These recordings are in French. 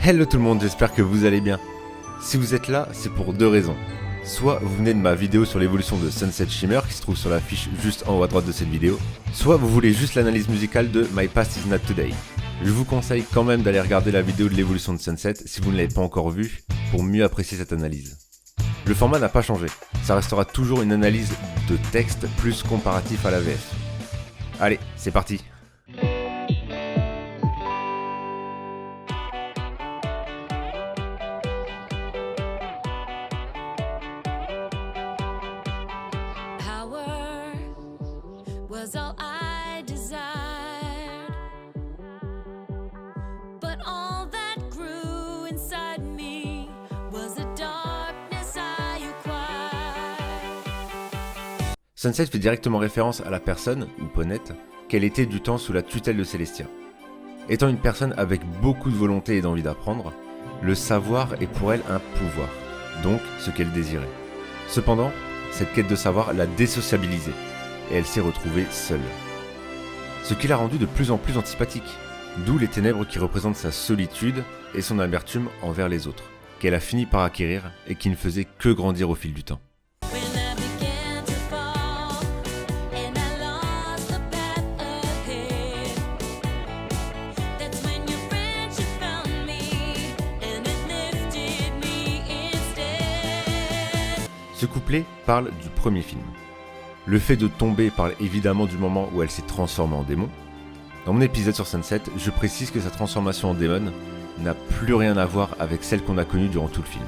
Hello tout le monde, j'espère que vous allez bien. Si vous êtes là, c'est pour deux raisons. Soit vous venez de ma vidéo sur l'évolution de Sunset Shimmer qui se trouve sur la fiche juste en haut à droite de cette vidéo, soit vous voulez juste l'analyse musicale de My Past Is Not Today. Je vous conseille quand même d'aller regarder la vidéo de l'évolution de Sunset si vous ne l'avez pas encore vue pour mieux apprécier cette analyse. Le format n'a pas changé, ça restera toujours une analyse de texte plus comparatif à la VF. Allez, c'est parti. Was all I desired, but all that grew inside me was a darkness I acquired. Sunset fait directement référence à la personne, ou Ponette, qu'elle était du temps sous la tutelle de Celestia. Étant une personne avec beaucoup de volonté et d'envie d'apprendre, le savoir est pour elle un pouvoir, donc ce qu'elle désirait. Cependant, cette quête de savoir l'a désociabilisée, et elle s'est retrouvée seule. Ce qui l'a rendue de plus en plus antipathique, d'où les ténèbres qui représentent sa solitude et son amertume envers les autres, qu'elle a fini par acquérir et qui ne faisait que grandir au fil du temps. Ce couplet parle du premier film. Le fait de tomber parle évidemment du moment où elle s'est transformée en démon. Dans mon épisode sur Sunset, je précise que sa transformation en démon n'a plus rien à voir avec celle qu'on a connue durant tout le film,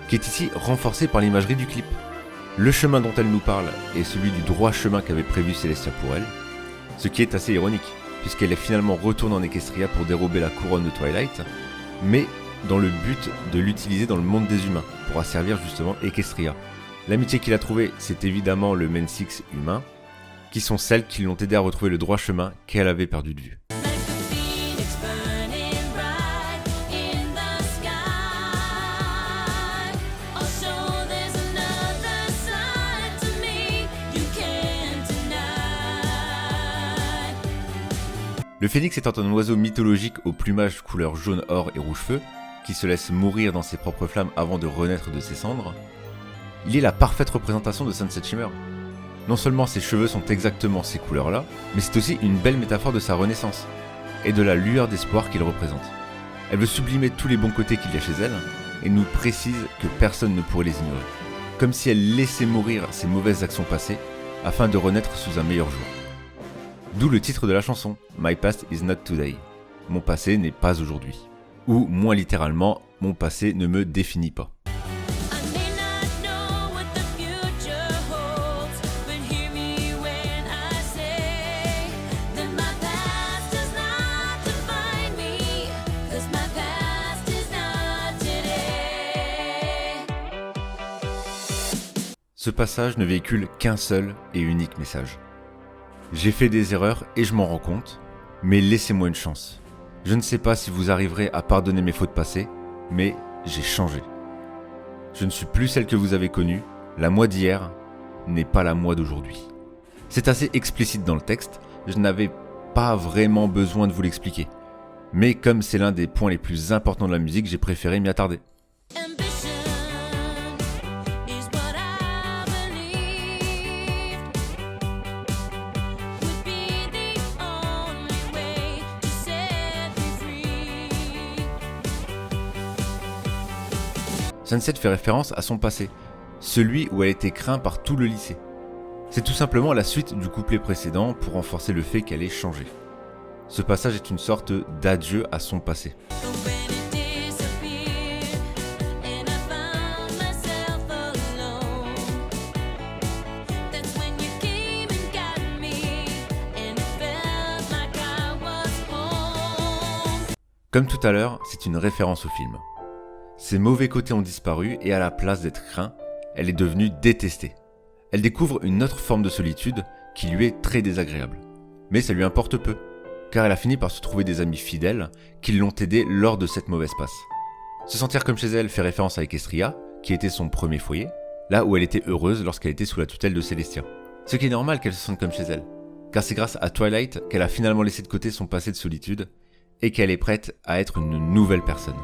qui est ici renforcée par l'imagerie du clip. Le chemin dont elle nous parle est celui du droit chemin qu'avait prévu Celestia pour elle, ce qui est assez ironique, puisqu'elle est finalement retournée en Equestria pour dérober la couronne de Twilight, mais dans le but de l'utiliser dans le monde des humains, pour asservir justement Equestria. L'amitié qu'il a trouvée, c'est évidemment le Men Six humain, qui sont celles qui l'ont aidé à retrouver le droit chemin qu'elle avait perdu de vue. Le phénix étant un oiseau mythologique au plumage couleur jaune or et rouge feu, qui se laisse mourir dans ses propres flammes avant de renaître de ses cendres, il est la parfaite représentation de Sunset Shimmer. Non seulement ses cheveux sont exactement ces couleurs-là, mais c'est aussi une belle métaphore de sa renaissance, et de la lueur d'espoir qu'il représente. Elle veut sublimer tous les bons côtés qu'il y a chez elle, et nous précise que personne ne pourrait les ignorer. Comme si elle laissait mourir ses mauvaises actions passées, afin de renaître sous un meilleur jour. D'où le titre de la chanson, My Past Is Not Today. Mon passé n'est pas aujourd'hui. Ou, moins littéralement, mon passé ne me définit pas. Ce passage ne véhicule qu'un seul et unique message. J'ai fait des erreurs et je m'en rends compte, mais laissez-moi une chance. Je ne sais pas si vous arriverez à pardonner mes fautes passées, mais j'ai changé. Je ne suis plus celle que vous avez connue, la moi d'hier n'est pas la moi d'aujourd'hui. C'est assez explicite dans le texte, je n'avais pas vraiment besoin de vous l'expliquer. Mais comme c'est l'un des points les plus importants de la musique, j'ai préféré m'y attarder. Sunset fait référence à son passé, celui où elle était crainte par tout le lycée. C'est tout simplement la suite du couplet précédent pour renforcer le fait qu'elle ait changé. Ce passage est une sorte d'adieu à son passé. Comme tout à l'heure, c'est une référence au film. Ses mauvais côtés ont disparu et à la place d'être crainte, elle est devenue détestée. Elle découvre une autre forme de solitude qui lui est très désagréable. Mais ça lui importe peu, car elle a fini par se trouver des amis fidèles qui l'ont aidée lors de cette mauvaise passe. Se sentir comme chez elle fait référence à Equestria, qui était son premier foyer, là où elle était heureuse lorsqu'elle était sous la tutelle de Celestia. Ce qui est normal qu'elle se sente comme chez elle, car c'est grâce à Twilight qu'elle a finalement laissé de côté son passé de solitude et qu'elle est prête à être une nouvelle personne.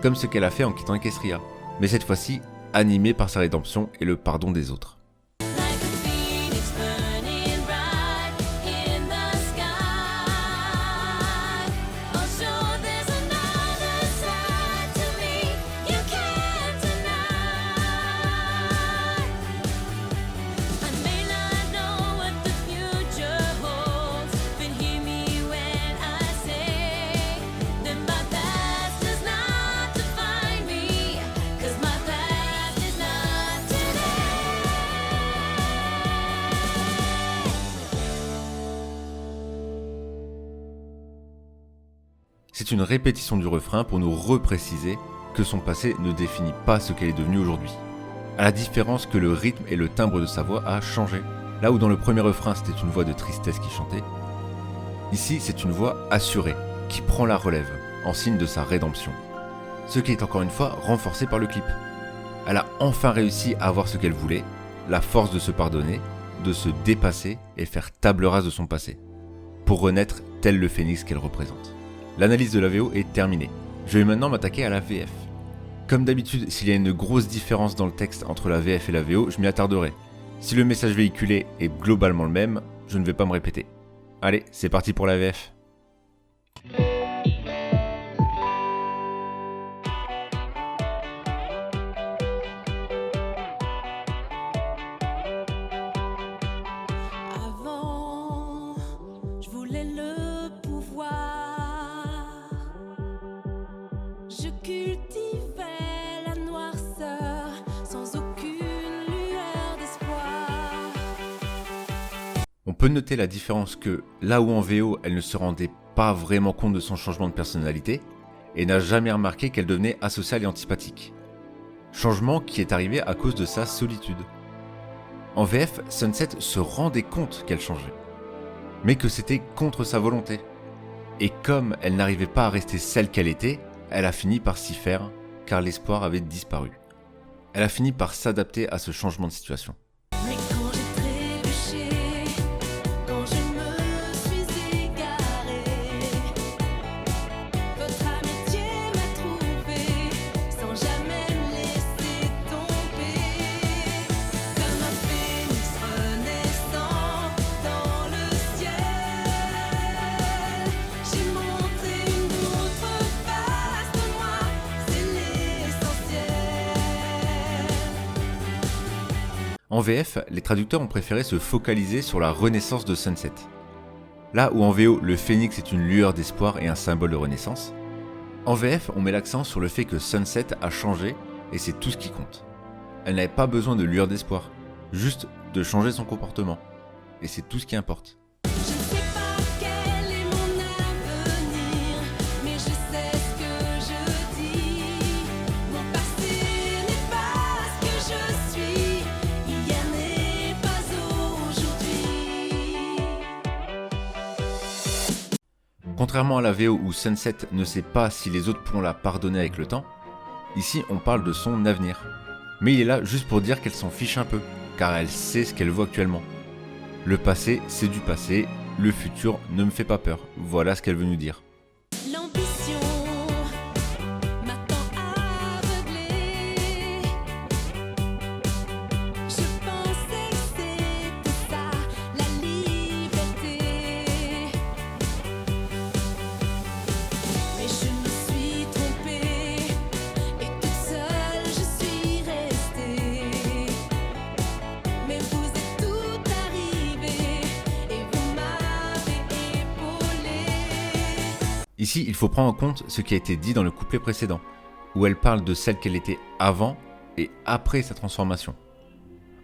comme ce qu'elle a fait en quittant Equestria, mais cette fois-ci animée par sa rédemption et le pardon des autres. Like a phoenix burning bright in the sky. Oh, so there's another side to me you can't deny. I may not know what the future holds, but hear me when I say that my past does not define me, 'cause my past is not today. C'est une répétition du refrain pour nous repréciser que son passé ne définit pas ce qu'elle est devenue aujourd'hui. À la différence que le rythme et le timbre de sa voix a changé. Là où dans le premier refrain c'était une voix de tristesse qui chantait, ici c'est une voix assurée, qui prend la relève, en signe de sa rédemption. Ce qui est encore une fois renforcé par le clip. Elle a enfin réussi à avoir ce qu'elle voulait, la force de se pardonner, de se dépasser et faire table rase de son passé, pour renaître tel le phénix qu'elle représente. L'analyse de la VO est terminée. Je vais maintenant m'attaquer à la VF. Comme d'habitude, s'il y a une grosse différence dans le texte entre la VF et la VO, je m'y attarderai. Si le message véhiculé est globalement le même, je ne vais pas me répéter. Allez, c'est parti pour la VF. Avant, je voulais le pouvoir. Je cultivais la noirceur sans aucune lueur d'espoir. On peut noter la différence que, là où en VO, elle ne se rendait pas vraiment compte de son changement de personnalité, et n'a jamais remarqué qu'elle devenait asociale et antipathique. Changement qui est arrivé à cause de sa solitude. En VF, Sunset se rendait compte qu'elle changeait, mais que c'était contre sa volonté. Et comme elle n'arrivait pas à rester celle qu'elle était, elle a fini par s'y faire, car l'espoir avait disparu. Elle a fini par s'adapter à ce changement de situation. Mais quand j'ai trébuché, quand je me suis égarée, votre amitié m'a trouvé sans jamais me laisser tomber. Comme un phénix renaissant dans le ciel, j'ai montré une autre face de moi, c'est l'essentiel. En VF, les traducteurs ont préféré se focaliser sur la renaissance de Sunset. Là où en VO, le phénix est une lueur d'espoir et un symbole de renaissance, en VF, on met l'accent sur le fait que Sunset a changé et c'est tout ce qui compte. Elle n'avait pas besoin de lueur d'espoir, juste de changer son comportement. Et c'est tout ce qui importe. Je ne sais pas quel est mon avenir, mais je sais ce que je dis. Mon passé n'est pas ce que je suis, hier n'est pas aujourd'hui. Contrairement à la VO où Sunset ne sait pas si les autres pourront la pardonner avec le temps, ici on parle de son avenir. Mais il est là juste pour dire qu'elle s'en fiche un peu, car elle sait ce qu'elle voit actuellement. Le passé, c'est du passé, le futur ne me fait pas peur. Voilà ce qu'elle veut nous dire. L'ambition m'a tant aveuglée. Je pensais que c'était ça, la liberté. Mais je me suis trompée et toute seule je suis restée. Mais vous êtes tout arrivé et vous m'avez épaulée. Ici, il faut prendre en compte ce qui a été dit dans le couplet précédent, où elle parle de celle qu'elle était avant et après sa transformation.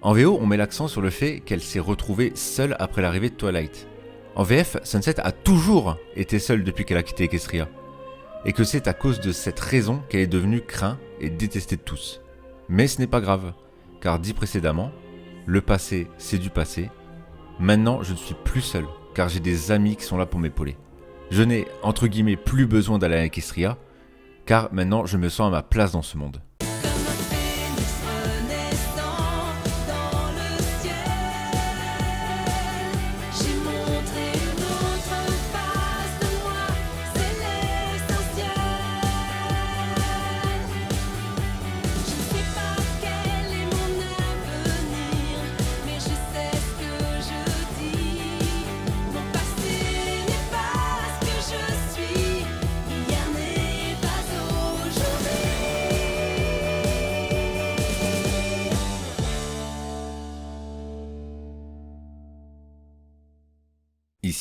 En VO, on met l'accent sur le fait qu'elle s'est retrouvée seule après l'arrivée de Twilight. En VF, Sunset a toujours été seule depuis qu'elle a quitté Equestria, et que c'est à cause de cette raison qu'elle est devenue crainte et détestée de tous. Mais ce n'est pas grave, car dit précédemment, le passé c'est du passé, maintenant je ne suis plus seul, car j'ai des amis qui sont là pour m'épauler. Je n'ai, entre guillemets, plus besoin d'aller à Equestria, car maintenant je me sens à ma place dans ce monde. Comme un phénix renaissant dans le ciel, j'ai montré une autre face de moi, c'est l'essentiel.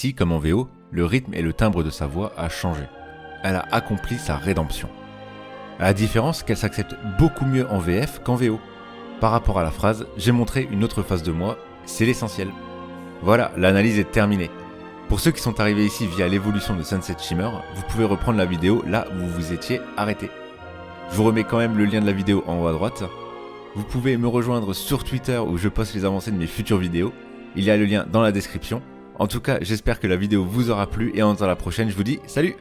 Ici, comme en VO, le rythme et le timbre de sa voix a changé. Elle a accompli sa rédemption. À la différence qu'elle s'accepte beaucoup mieux en VF qu'en VO. Par rapport à la phrase, j'ai montré une autre face de moi, c'est l'essentiel. Voilà, l'analyse est terminée. Pour ceux qui sont arrivés ici via l'évolution de Sunset Shimmer, vous pouvez reprendre la vidéo là où vous vous étiez arrêté. Je vous remets quand même le lien de la vidéo en haut à droite. Vous pouvez me rejoindre sur Twitter où je poste les avancées de mes futures vidéos. Il y a le lien dans la description. En tout cas, j'espère que la vidéo vous aura plu et en attendant la prochaine, je vous dis salut!